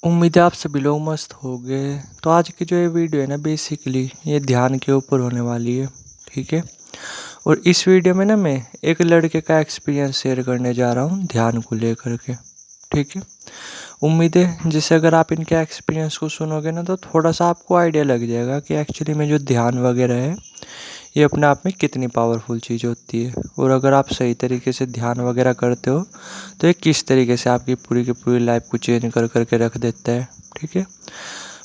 उम्मीद है आप सभी लोग मस्त होंगे। तो आज की जो ये वीडियो है ना, बेसिकली ये ध्यान के ऊपर होने वाली है। ठीक है। और इस वीडियो में ना मैं एक लड़के का एक्सपीरियंस शेयर करने जा रहा हूँ ध्यान को लेकर के। ठीक है। उम्मीद है जैसे अगर आप इनके एक्सपीरियंस को सुनोगे ना, तो थोड़ा सा आपको आइडिया लग जाएगा कि एक्चुअली में जो ध्यान वगैरह है ये अपने आप में कितनी पावरफुल चीज़ होती है। और अगर आप सही तरीके से ध्यान वगैरह करते हो तो ये किस तरीके से आपकी पूरी की पूरी लाइफ को चेंज कर करके रख देता है। ठीक है।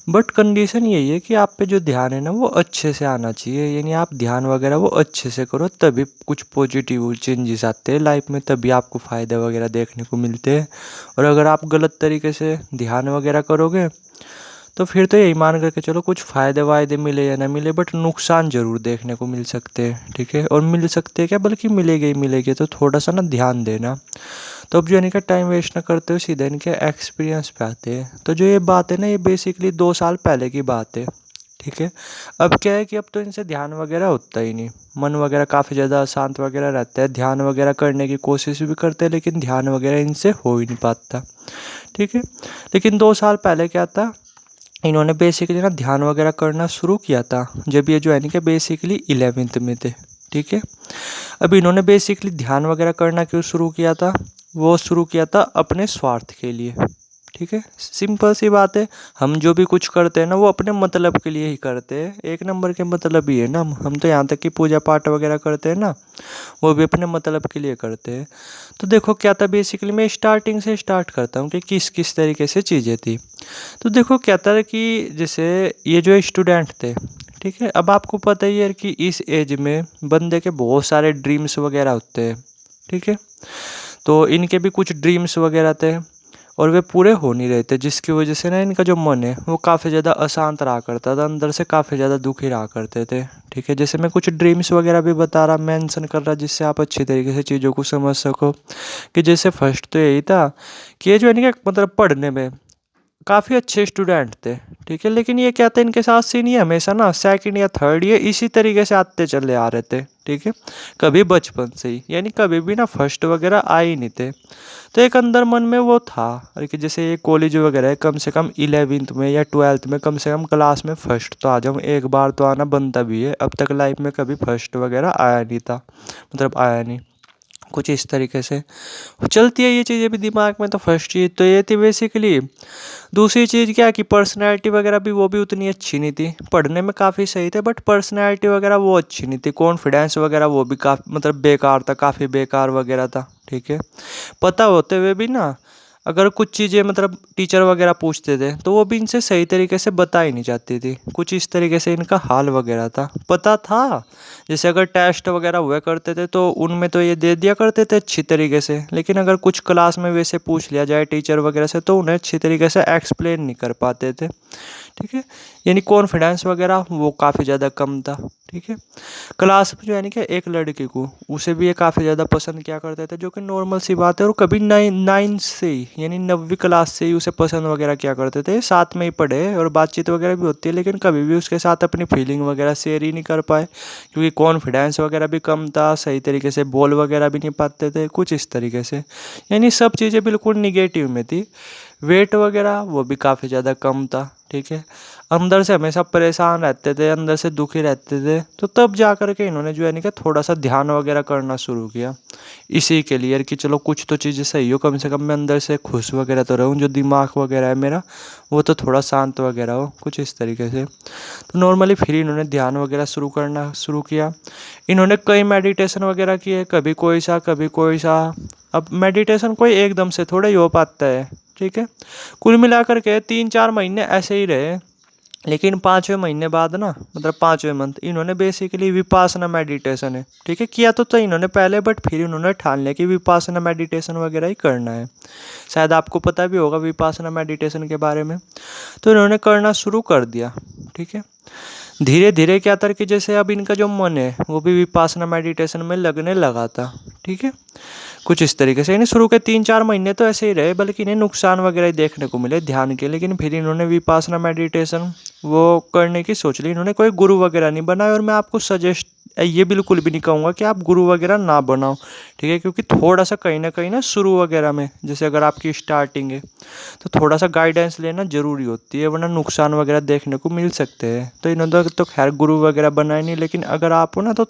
बट कंडीशन यही है कि आप पे जो ध्यान है ना वो अच्छे से आना चाहिए, यानी आप ध्यान वगैरह वो अच्छे से करो, तभी कुछ पॉजिटिव चेंजेस आते हैं लाइफ में, तभी आपको फ़ायदे वगैरह देखने को मिलते हैं। और अगर आप गलत तरीके से ध्यान वगैरह करोगे तो फिर तो यही मान करके चलो कुछ फ़ायदे वायदे मिले या ना मिले, बट नुकसान ज़रूर देखने को मिल सकते हैं। ठीक है। और मिल सकते हैं क्या, बल्कि मिलेंगे ही मिलेंगे। तो थोड़ा सा ना ध्यान देना। तो अब जो इनका टाइम वेस्ट ना करते हुए सीधे इनके एक्सपीरियंस पे आते हैं। तो जो ये बात है ना, ये बेसिकली 2 साल पहले की बात है। ठीक है। अब क्या है कि अब तो इनसे ध्यान वगैरह होता ही नहीं, मन वगैरह काफ़ी ज़्यादा अशांत वगैरह रहता है। ध्यान वगैरह करने की कोशिश भी करते हैं लेकिन ध्यान वगैरह इनसे हो ही नहीं पाता। ठीक है। लेकिन 2 साल पहले क्या था, इन्होंने बेसिकली ना ध्यान वगैरह करना शुरू किया था जब ये जो है ना कि बेसिकली 11th में थे। ठीक है। अब इन्होंने बेसिकली ध्यान वगैरह करना क्यों शुरू किया था, वो शुरू किया था अपने स्वार्थ के लिए। ठीक है। सिंपल सी बात है, हम जो भी कुछ करते हैं ना वो अपने मतलब के लिए ही करते हैं। एक नंबर के मतलब ही है ना, हम तो यहाँ तक कि पूजा पाठ वगैरह करते हैं ना, वो भी अपने मतलब के लिए करते हैं। तो देखो क्या था, बेसिकली मैं स्टार्टिंग से स्टार्ट करता हूँ कि किस किस तरीके से चीज़ें थी। तो देखो क्या था कि जैसे ये जो स्टूडेंट थे, ठीक है, अब आपको पता ही है कि इस एज में बंदे के बहुत सारे ड्रीम्स वगैरह होते हैं। ठीक है। तो इनके भी कुछ ड्रीम्स वगैरह थे और वे पूरे हो नहीं रहे थे, जिसकी वजह से ना इनका जो मन है वो काफ़ी ज़्यादा अशांत रहा करता था, अंदर से काफ़ी ज़्यादा दुखी रहा करते थे। ठीक है। जैसे मैं कुछ ड्रीम्स वगैरह भी बता रहा, मेंशन कर रहा, जिससे आप अच्छी तरीके से चीज़ों को समझ सको। कि जैसे फर्स्ट तो यही था कि ये जो है ना मतलब पढ़ने में काफ़ी अच्छे स्टूडेंट थे। ठीक है। लेकिन ये क्या था, इनके साथ सीन ये हमेशा ना सेकंड या थर्ड ये इसी तरीके से आते चले आ रहे थे। ठीक है। कभी बचपन से ही, यानी कभी भी ना फर्स्ट वगैरह आए ही नहीं थे। तो एक अंदर मन में वो था अरे कि जैसे ये कॉलेज वगैरह है, कम से कम 11th में या 12th में कम से कम क्लास में फर्स्ट तो आ जाऊँ, एक बार तो आना बनता भी है। अब तक लाइफ में कभी फर्स्ट वगैरह आया नहीं था, मतलब आया नहीं कुछ इस तरीके से चलती है ये चीज़ें भी दिमाग में। तो फर्स्ट चीज़ तो ये थी बेसिकली। दूसरी चीज़ क्या कि पर्सनैलिटी वगैरह भी वो भी उतनी अच्छी नहीं थी, पढ़ने में काफ़ी सही थे बट पर्सनैलिटी वगैरह वो अच्छी नहीं थी। कॉन्फिडेंस वगैरह वो भी काफ़ी मतलब बेकार था, काफ़ी बेकार वगैरह था। ठीक है। पता होते हुए भी ना अगर कुछ चीज़ें मतलब टीचर वगैरह पूछते थे तो वो भी इनसे सही तरीके से बता ही नहीं जाती थी। कुछ इस तरीके से इनका हाल वगैरह था। पता था जैसे अगर टेस्ट वगैरह हुआ करते थे तो उनमें तो ये दे दिया करते थे अच्छी तरीके से, लेकिन अगर कुछ क्लास में वैसे पूछ लिया जाए टीचर वगैरह से तो उन्हें अच्छी तरीके से एक्सप्लेन नहीं कर पाते थे। ठीक है। यानी कॉन्फिडेंस वगैरह वो काफ़ी ज़्यादा कम था। ठीक है। क्लास में जो यानी कि एक लड़की को उसे भी ये काफ़ी ज़्यादा पसंद किया करते थे, जो कि नॉर्मल सी बात है। और कभी नाइन्थ से ही यानी 9वीं क्लास से ही उसे पसंद वगैरह किया करते थे, साथ में ही पढ़े और बातचीत वगैरह भी होती है, लेकिन कभी भी उसके साथ अपनी फीलिंग वगैरह शेयर ही नहीं कर पाए, क्योंकि कॉन्फिडेंस वगैरह भी कम था, सही तरीके से बोल वगैरह भी नहीं पाते थे, कुछ इस तरीके से। यानी सब चीज़ें बिल्कुल निगेटिव में थी। वेट वगैरह वो भी काफ़ी ज़्यादा कम था। ठीक है। अंदर से हमेशा परेशान रहते थे, अंदर से दुखी रहते थे। तो तब जा कर के इन्होंने जो है कि थोड़ा सा ध्यान वगैरह करना शुरू किया इसी के लिए कि चलो कुछ तो चीज़ें सही हो, कम से कम मैं अंदर से खुश वगैरह तो रहूँ, जो दिमाग वगैरह है मेरा वो तो थोड़ा शांत वगैरह हो, कुछ इस तरीके से। तो नॉर्मली फिर इन्होंने ध्यान वगैरह शुरू करना शुरू किया। इन्होंने कई मेडिटेशन वगैरह किए, कभी कोई सा कभी कोई सा। अब मेडिटेशन कोई एकदम से थोड़ा ही हो पाता है। ठीक है। कुल मिलाकर के 3-4 महीने ऐसे ही रहे, लेकिन 5वें महीने बाद ना मतलब 5वें मंथ इन्होंने बेसिकली विपासना मेडिटेशन है, ठीक है, किया तो इन्होंने पहले, बट फिर इन्होंने ठान लिया कि विपासना मेडिटेशन वगैरह ही करना है। शायद आपको पता भी होगा विपासना मेडिटेशन के बारे में। तो इन्होंने करना शुरू कर दिया। ठीक है। धीरे धीरे क्या था कि जैसे अब इनका जो मन है वो भी विपासना मेडिटेशन में लगने लगा था। ठीक है। कुछ इस तरीके से यानी शुरू के 3-4 महीने तो ऐसे ही रहे, बल्कि इन्हें नुकसान वगैरह ही देखने को मिले ध्यान के। लेकिन फिर इन्होंने विपासना मेडिटेशन वो करने की सोच ली। इन्होंने कोई गुरु वगैरह नहीं बनाया, और मैं आपको सजेस्ट ये बिल्कुल भी नहीं कहूँगा कि आप गुरु वगैरह ना बनाओ, ठीक है, क्योंकि थोड़ा सा कहीं ना शुरू वगैरह में, जैसे अगर आपकी स्टार्टिंग है तो थोड़ा सा गाइडेंस लेना ज़रूरी होती है, वरना नुकसान वगैरह देखने को मिल सकते हैं। तो इन्होंने तो खैर गुरु वगैरह बनाए नहीं, लेकिन अगर आप हो ना तो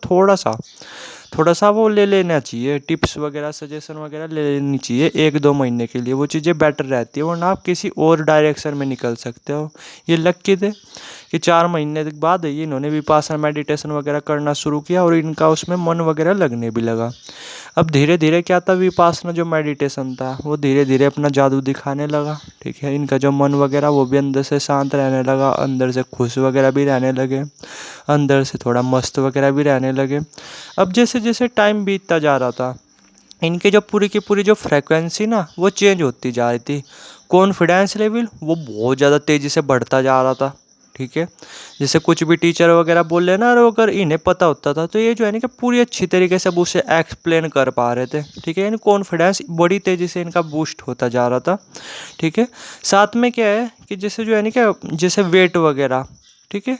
थोड़ा सा वो ले लेना चाहिए, टिप्स वगैरह सजेशन वगैरह ले लेनी चाहिए 1-2 महीने के लिए, वो चीज़ें बेटर रहती है, वरना आप किसी और डायरेक्शन में निकल सकते हो। ये लकी थे कि 4 महीने के बाद ये इन्होंने विपासना मेडिटेशन वगैरह करना शुरू किया और इनका उसमें मन वगैरह लगने भी लगा। अब धीरे धीरे क्या था, विपासना जो मेडिटेशन था वो धीरे धीरे अपना जादू दिखाने लगा, ठीक है। इनका जो मन वगैरह वो भी अंदर से शांत रहने लगा, अंदर से खुश वगैरह भी रहने लगे, अंदर से थोड़ा मस्त वगैरह भी रहने लगे। अब जैसे जैसे टाइम बीतता जा रहा था, इनके जो पूरी की पूरी जो फ्रेक्वेंसी ना वो चेंज होती जा रही थी। कॉन्फिडेंस लेवल वो बहुत ज़्यादा तेज़ी से बढ़ता जा रहा था, ठीक है। जैसे कुछ भी टीचर वगैरह बोल रहे ना, और अगर इन्हें पता होता था तो ये जो है ना कि पूरी अच्छी तरीके से अब उसे एक्सप्लेन कर पा रहे थे, ठीक है। यानी कॉन्फिडेंस बड़ी तेज़ी से इनका बूस्ट होता जा रहा था, ठीक है। साथ में क्या है कि जैसे जो है ना कि जैसे वेट वगैरह, ठीक है,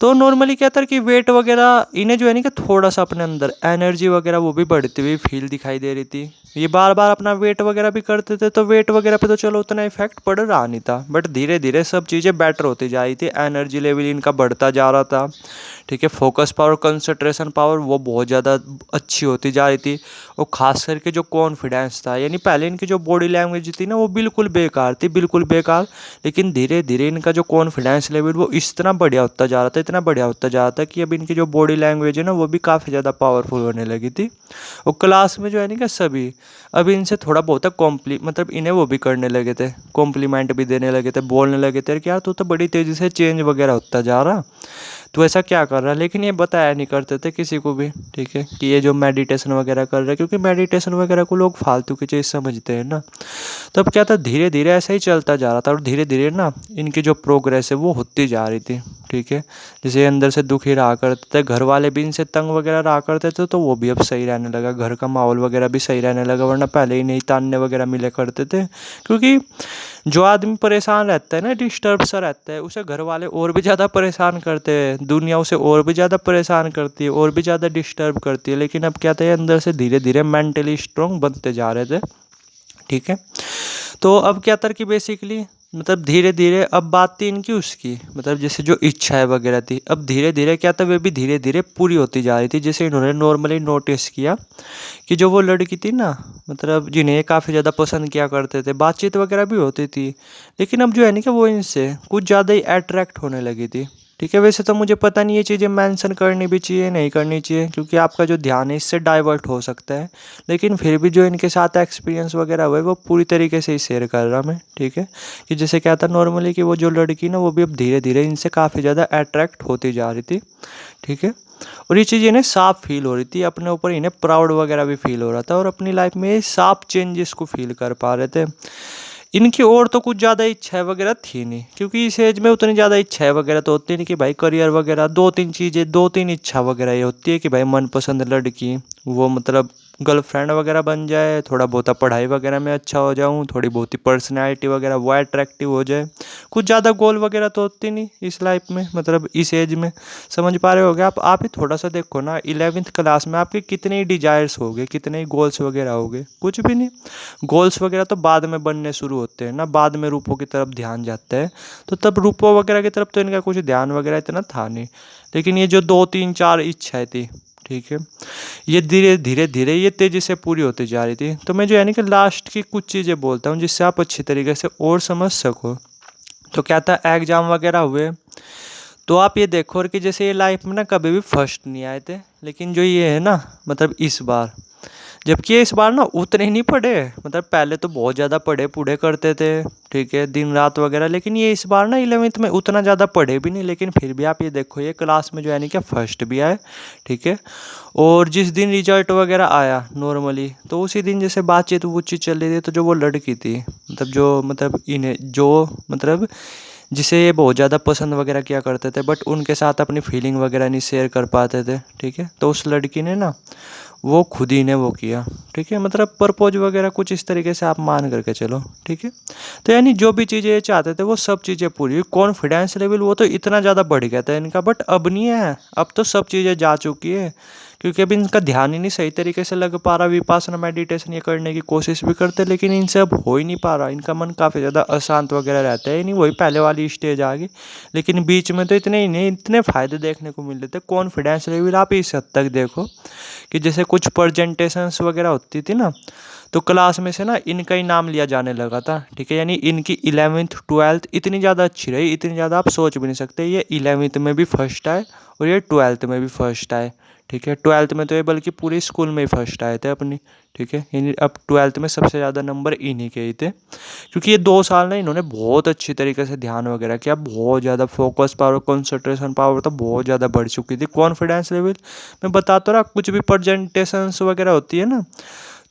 तो नॉर्मली क्या था कि वेट वगैरह इन्हें जो है ना कि थोड़ा सा अपने अंदर एनर्जी वगैरह वो भी बढ़ती हुई फील दिखाई दे रही थी। ये बार बार अपना वेट वगैरह भी करते थे, तो वेट वगैरह पे तो चलो उतना इफेक्ट पड़ रहा नहीं था, बट धीरे धीरे सब चीज़ें बेटर होती जा रही थी, एनर्जी लेवल इनका बढ़ता जा रहा था, ठीक है। फोकस पावर, कंसंट्रेशन पावर वो बहुत ज़्यादा अच्छी होती जा रही थी। और ख़ास करके जो कॉन्फिडेंस था, यानी पहले इनकी जो बॉडी लैंग्वेज थी ना वो बिल्कुल बेकार थी, बिल्कुल बेकार, लेकिन धीरे धीरे इनका जो कॉन्फिडेंस लेवल वो इतना बढ़िया होता जा रहा था, इतना बढ़िया होता जा रहा था कि अब इनकी जो बॉडी लैंग्वेज है ना वो भी काफ़ी ज़्यादा पावरफुल होने लगी थी। और क्लास में जो है ना कि सभी अब इनसे थोड़ा बहुत मतलब इन्हें वो भी करने लगे थे, कॉम्प्लीमेंट भी देने लगे थे, बोलने लगे थे कि यार तू तो बड़ी तेज़ी से चेंज वगैरह होता जा रहा, तो ऐसा क्या कर रहा है। लेकिन ये बताया नहीं करते थे किसी को भी, ठीक है, कि ये जो मेडिटेशन वगैरह कर रहे हैं, क्योंकि मेडिटेशन वगैरह को लोग फालतू की चीज़ समझते हैं ना। तो अब क्या था, धीरे धीरे ऐसा ही चलता जा रहा था और धीरे धीरे ना इनकी जो प्रोग्रेस है वो होती जा रही थी, ठीक है। जैसे ये अंदर से दुखी रहा करते थे, घर वाले भी इनसे तंग वगैरह रहा करते थे, तो वो भी अब सही रहने लगा, घर का माहौल वगैरह भी सही रहने लगा, वरना पहले ही नहीं ताने वगैरह मिले करते थे। क्योंकि जो आदमी परेशान रहता है ना, डिस्टर्ब सा रहता है, उसे घर वाले और भी ज़्यादा परेशान करते हैं, दुनिया उसे और भी ज़्यादा परेशान करती है, और भी ज़्यादा डिस्टर्ब करती है। लेकिन अब क्या था, अंदर से धीरे धीरे मेंटली स्ट्रांग बनते जा रहे थे, ठीक है। तो अब क्या था कि बेसिकली मतलब धीरे धीरे अब बात थी इनकी उसकी, मतलब जैसे जो इच्छाएं वगैरह थी, अब धीरे धीरे क्या था, वे भी धीरे धीरे पूरी होती जा रही थी। जैसे इन्होंने नॉर्मली नोटिस किया कि जो वो लड़की थी ना, मतलब जिन्हें काफ़ी ज़्यादा पसंद किया करते थे, बातचीत वगैरह भी होती थी, लेकिन अब जो है ना कि वो इनसे कुछ ज़्यादा ही अट्रैक्ट होने लगी थी, ठीक है। वैसे तो मुझे पता नहीं ये चीज़ें मेंशन करनी भी चाहिए नहीं करनी चाहिए, क्योंकि आपका जो ध्यान है इससे डाइवर्ट हो सकता है, लेकिन फिर भी जो इनके साथ एक्सपीरियंस वगैरह हुआ है वो पूरी तरीके से ही शेयर कर रहा मैं, ठीक है। कि जैसे क्या था नॉर्मली कि वो जो लड़की ना वो भी अब धीरे धीरे इनसे काफ़ी ज़्यादा अट्रैक्ट होती जा रही थी, ठीक है। और ये चीज़ इन्हें साफ फील हो रही थी, अपने ऊपर इन्हें प्राउड वगैरह भी फील हो रहा था, और अपनी लाइफ में ये साफ चेंजेस को फील कर पा रहे थे। इनकी और तो कुछ ज़्यादा इच्छाएं वगैरह थी नहीं, क्योंकि इस एज में उतनी ज़्यादा इच्छाएं वगैरह तो होती नहीं कि भाई करियर वगैरह, 2-3 इच्छा वगैरह ये होती है कि भाई मनपसंद लड़की वो मतलब गर्लफ्रेंड वगैरह बन जाए, थोड़ा बहुत पढ़ाई वगैरह में अच्छा हो जाऊँ, थोड़ी बहुत ही पर्सनैलिटी वगैरह वो अट्रैक्टिव हो जाए। कुछ ज़्यादा गोल वगैरह तो होती नहीं इस लाइफ में, मतलब इस एज में। समझ पा रहे होगे आप ही थोड़ा सा देखो ना, 11वीं क्लास में आपके कितने ही डिजायर्स हो गए, कितने ही गोल्स वगैरह हो गए, कुछ भी नहीं। गोल्स वगैरह तो बाद में बनने शुरू होते हैं ना, बाद में रूपों की तरफ ध्यान जाता है, तो तब रूपों वगैरह की तरफ तो इनका कुछ ध्यान वगैरह इतना था नहीं। लेकिन ये जो 2-3-4 इच्छाएं थी, ठीक है, ये धीरे धीरे धीरे ये तेज़ी से पूरी होती जा रही थी। तो मैं जो है ना कि लास्ट की कुछ चीज़ें बोलता हूँ जिससे आप अच्छी तरीके से और समझ सको। तो क्या था, एग्ज़ाम वगैरह हुए, तो आप ये देखो और कि जैसे ये लाइफ में ना कभी भी फर्स्ट नहीं आए थे, लेकिन जो ये है ना मतलब इस बार, जबकि ये इस बार ना उतने ही नहीं पढ़े, मतलब पहले तो बहुत ज़्यादा पढ़े पूढ़े करते थे, ठीक है, दिन रात वगैरह, लेकिन ये इस बार ना 11वीं में उतना ज़्यादा पढ़े भी नहीं, लेकिन फिर भी आप ये देखो ये क्लास में जो है नहीं क्या फर्स्ट भी आए, ठीक है। और जिस दिन रिजल्ट वगैरह आया नॉर्मली, तो उसी दिन जैसे बातचीत वूतचीत चल रही थी, तो जो वो लड़की थी, मतलब जो मतलब इन्हें जो मतलब जिसे ये बहुत ज़्यादा पसंद वगैरह किया करते थे, बट उनके साथ अपनी फीलिंग वगैरह नहीं शेयर कर पाते थे, ठीक है। तो उस लड़की ने ना वो खुद ही ने वो किया, ठीक है। मतलब प्रपोज वगैरह कुछ इस तरीके से आप मान करके चलो, ठीक है। तो यानी जो भी चीज़ें ये चाहते थे वो सब चीज़ें पूरी हुई। कॉन्फिडेंस लेवल वो तो इतना ज़्यादा बढ़ गया था इनका, बट अब नहीं है। अब तो सब चीज़ें जा चुकी है, क्योंकि अब इनका ध्यान ही नहीं सही तरीके से लग पा रहा। विपासना मेडिटेशन ये करने की कोशिश भी करते, लेकिन इनसे अब हो ही नहीं पा रहा। इनका मन काफ़ी ज़्यादा अशांत वगैरह रहता है, नहीं वही पहले वाली स्टेज आ गई। लेकिन बीच में तो इतने ही नहीं, इतने फ़ायदे देखने को मिल रहे थे। कॉन्फिडेंस लेवल आप इस हद तक देखो कि जैसे कुछ प्रेजेंटेशंस वगैरह होती थी ना, तो क्लास में से ना इनका ही नाम लिया जाने लगा था, ठीक है। यानी इनकी 11वीं 12th इतनी ज़्यादा अच्छी रही, इतनी ज़्यादा आप सोच भी नहीं सकते। ये 11वीं में भी फर्स्ट आए और ये 12th में भी फर्स्ट आए, ठीक है। 12th में तो ये बल्कि पूरे स्कूल में ही फर्स्ट आए थे अपनी, ठीक है। यानी अब 12th में सबसे ज़्यादा नंबर इन्हीं के ही थे, क्योंकि ये 2 साल ना इन्होंने बहुत अच्छी तरीके से ध्यान वगैरह किया। बहुत ज़्यादा फोकस पावर, कंसंट्रेशन पावर तो बहुत ज़्यादा बढ़ चुकी थी। कॉन्फिडेंस लेवल मैं बता तो रहा, कुछ भी प्रेजेंटेशंस वगैरह होती है ना,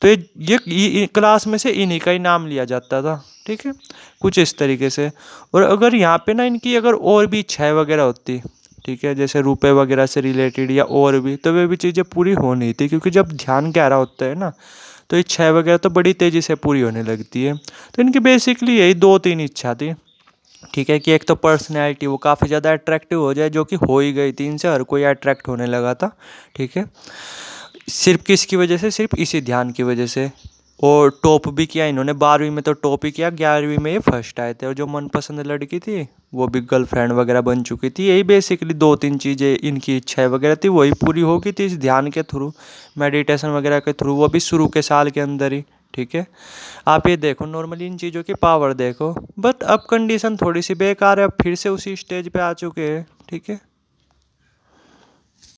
तो ये क्लास में से इन्हीं का ही नाम लिया जाता था, ठीक है। कुछ इस तरीके से। और अगर यहाँ पे ना इनकी अगर और भी इच्छाएँ वगैरह होती, ठीक है, जैसे रुपए वगैरह से रिलेटेड या और भी, तो वे भी चीज़ें पूरी हो नहीं थी, क्योंकि जब ध्यान गहरा होता है ना, तो इच्छाएँ वगैरह तो बड़ी तेज़ी से पूरी होने लगती है। तो इनकी बेसिकली यही 2-3 इच्छा थी, ठीक है। कि एक तो पर्सनैलिटी वो काफ़ी ज़्यादा अट्रैक्टिव हो जाए, जो कि हो ही गई थी। इनसे हर कोई अट्रैक्ट होने लगा था, ठीक है। सिर्फ किसकी वजह से? सिर्फ इसी ध्यान की वजह से। और टॉप भी किया इन्होंने, 12वीं में तो टॉप ही किया, 11वीं में ये फर्स्ट आए थे। और जो मनपसंद लड़की थी वो भी गर्लफ्रेंड वगैरह बन चुकी थी। यही बेसिकली 2-3 चीज़ें इनकी इच्छाएं वगैरह थी, वही पूरी हो गई थी इस ध्यान के थ्रू, मेडिटेशन वगैरह के थ्रू, वो भी शुरू के साल के अंदर ही, ठीक है। आप ये देखो, नॉर्मली इन चीज़ों की पावर देखो। बट अब कंडीशन थोड़ी सी बेकार है, अब फिर से उसी स्टेज पे आ चुके हैं, ठीक है।